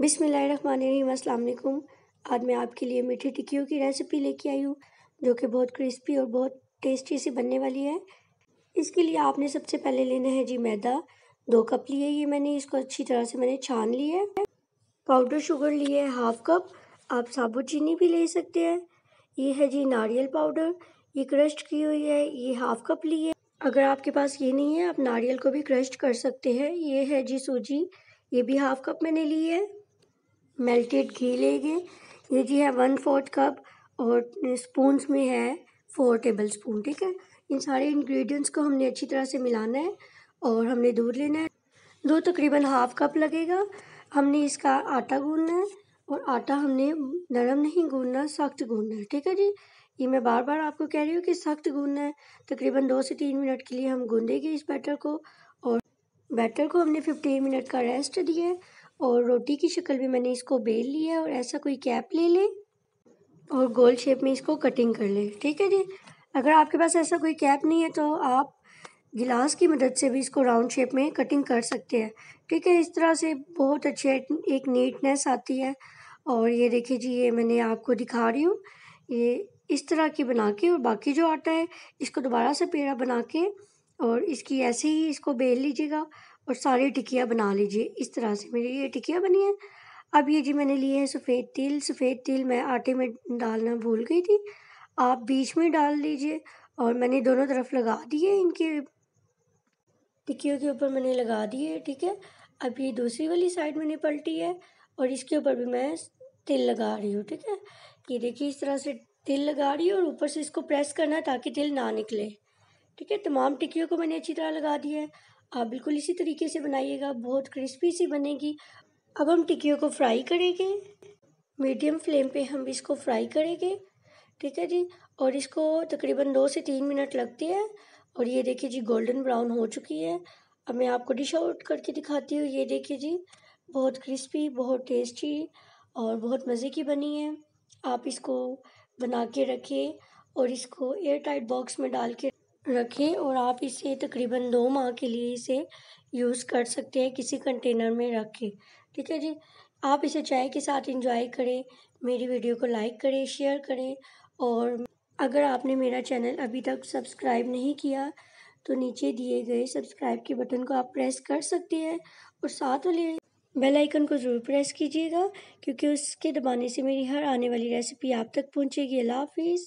बिस्मिल्लाहिर्रहमानिर्रहीम। अस्सलाम वालेकुम। आज मैं आपके लिए मीठी टिक्कियों की रेसिपी लेके आई हूँ जो कि बहुत क्रिस्पी और बहुत टेस्टी सी बनने वाली है। इसके लिए आपने सबसे पहले लेना है जी मैदा। 2 कप लिए ये मैंने, इसको अच्छी तरह से मैंने छान लिया है। पाउडर शुगर लिए है 1/2 कप, आप साबुत चीनी भी ले सकते हैं। ये है जी नारियल पाउडर, ये क्रश्ड की हुई है, ये 1/2 कप लिए। अगर आपके पास ये नहीं है आप नारियल को भी क्रश्ड कर सकते हैं। ये है जी सूजी, ये भी 1/2 कप मैंने ली है। मेल्टेड घी लेंगे, ये जी है 1/4 कप और स्पून्स में है 4 टेबल स्पून। ठीक है, इन सारे इंग्रेडिएंट्स को हमने अच्छी तरह से मिलाना है और हमने दूध लेना है। दूध तकरीबन 1/2 कप लगेगा। हमने इसका आटा गूंदना है और आटा हमने नरम नहीं गूंदना, सख्त गूंदना है। ठीक है जी, ये मैं बार बार आपको कह रही हूँ कि सख्त गूंदना है। तकरीबन 2 से 3 मिनट के लिए हम गूंदेंगे इस बैटर को। और बैटर को हमने 15 मिनट का रेस्ट दिया है और रोटी की शक्ल में मैंने इसको बेल लिया है। और ऐसा कोई कैप ले लें और गोल शेप में इसको कटिंग कर लें। ठीक है जी, अगर आपके पास ऐसा कोई कैप नहीं है तो आप गिलास की मदद से भी इसको राउंड शेप में कटिंग कर सकते हैं। ठीक है, इस तरह से बहुत अच्छे एक नीटनेस आती है। और ये देखिए जी, ये मैंने आपको दिखा रही हूँ, ये इस तरह की बना के और बाकी जो आटा है इसको दोबारा से पेड़ा बना के और इसकी ऐसे ही इसको बेल लीजिएगा और सारी टिक्कियाँ बना लीजिए। इस तरह से मेरी ये टिक्कियाँ बनी है। अब ये जी मैंने लिए है सफ़ेद तिल। सफ़ेद तिल मैं आटे में डालना भूल गई थी, आप बीच में डाल लीजिए। और मैंने दोनों तरफ लगा दिए, इनके टिक्कियों के ऊपर मैंने लगा दिए। ठीक है, अब ये दूसरी वाली साइड मैंने पलटी है और इसके ऊपर भी मैं तिल लगा रही हूँ। ठीक है, ये देखिए इस तरह से तिल लगा रही हूँ और ऊपर से इसको प्रेस करना है ताकि तिल ना निकले। ठीक है, तमाम टिक्कियों को मैंने अच्छी तरह लगा दिया है। आप बिल्कुल इसी तरीके से बनाइएगा, बहुत क्रिस्पी सी बनेगी। अब हम टिक्कियों को फ्राई करेंगे, मीडियम फ्लेम पे हम इसको फ्राई करेंगे। ठीक है जी, और इसको तकरीबन 2 से 3 मिनट लगते हैं। और ये देखिए जी गोल्डन ब्राउन हो चुकी है। अब मैं आपको डिश आउट करके दिखाती हूँ। ये देखिए जी, बहुत क्रिस्पी, बहुत टेस्टी और बहुत मज़े की बनी है। आप इसको बना के रखें और इसको एयर टाइट बॉक्स में डाल के रखें और आप इसे तकरीबन 2 माह के लिए इसे यूज़ कर सकते हैं किसी कंटेनर में रख के। ठीक है जी, आप इसे चाय के साथ एंजॉय करें। मेरी वीडियो को लाइक करें, शेयर करें। और अगर आपने मेरा चैनल अभी तक सब्सक्राइब नहीं किया तो नीचे दिए गए सब्सक्राइब के बटन को आप प्रेस कर सकते हैं और साथ वाले बेल आइकन को ज़रूर प्रेस कीजिएगा, क्योंकि उसके दबाने से मेरी हर आने वाली रेसिपी आप तक पहुंचेगी। अल्लाह हाफिज़।